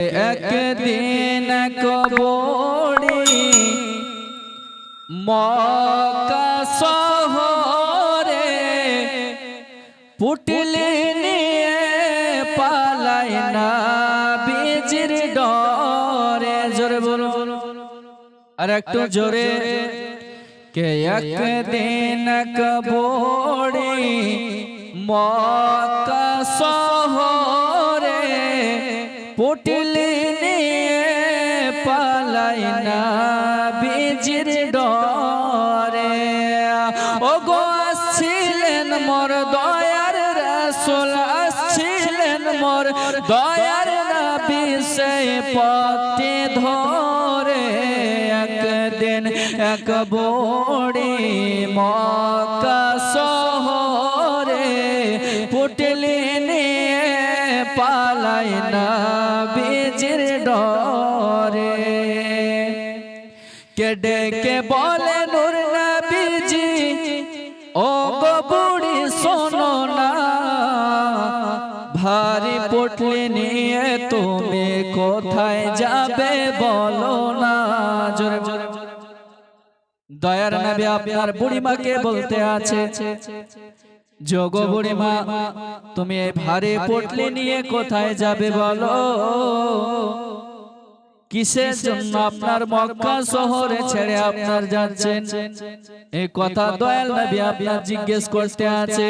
একদিন কবরে মক্কা শহরে পুটলি নিয়ে পালায় না বীজির ডরে। জোরে বলো আর একটু জোরে। কে একদিন কবরে মক্কা শহরে পুটলি নিয়ে পালায় না বীজির ডরে। ও গো আসছিলেন মোর দয়ার রাসূল, আসছিলেন মোর দয়ার নবী সেই পথে ধরে। একদিন কবরে মক্কা শহরে পুটলি নিয়ে পালায় না বীজির ডরে। কে ডেকে বলে নূর নবীজি, ও গো বুড়ি শোনো না, ভারী পুটলি নিয়ে তুমি কোথায় যাবে বলো না। জোরে জোরে। দয়ার নবী আপনার বুড়িমাকে বলতে আছে, যোগো বুড়িমা তুমি এই ভারী পুটলি নিয়ে কোথায় যাবে বলো। কিসের জন্য আপনার মক্কা শহরে ছেড়ে আপনার যাচ্ছেন, এই কথা দয়াল নবী আপনার জিজ্ঞেস করতে আছে।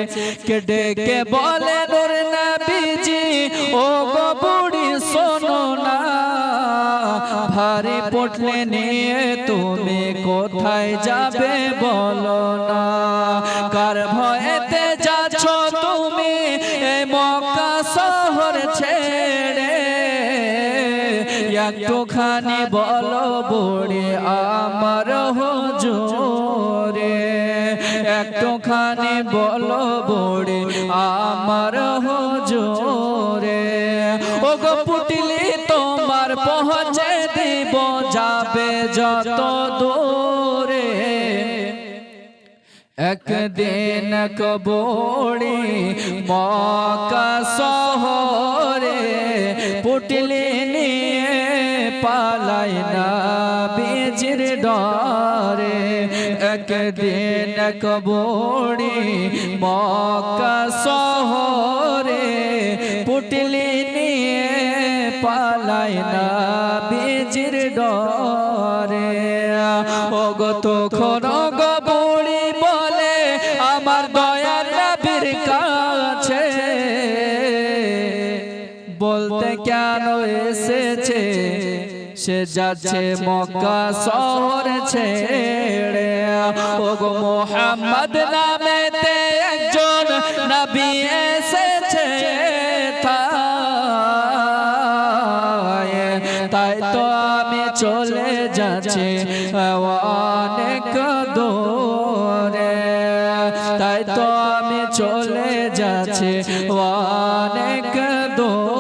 কে ডেকে বলে নূর নবীজি, ও গো বুড়ি শোনো না, ভারী পুটলি নিয়ে তুমি কোথায় যাবে বলো না। কার ভয়েতে যাচ্ছ তুমি এই মক্কা শহর ছেড়ে, একটুখানি বলো বুড়ি আমার হুজুরে, একটুখানি বলো বুড়ি আমার হুজুরে। ও গো পুটলি তোমার পৌঁছে দিব যাবে যত দূরে। একদিন কবরে মক্কা শহরে পুটলি নিয়ে পালায় না বীজির ডরে। একদিন কবরে মক্কা শহরে পুটলি নিয়ে পালায় না বীজির ডরে। ও গো তখন গো বুড়ি বলে আমার দয়ার নবীর কাছে, বলতে কেন এসেছে সে যাচ্ছে মক্কা শহর ছেড়ে। ও গো মুহাম্মদ নামেতে একজন নবী এসেছে, তাই তো আমি চলে যাচ্ছি অনেক দূরে, তাই তো আমি চলে যাচ্ছি অনেক দূরে।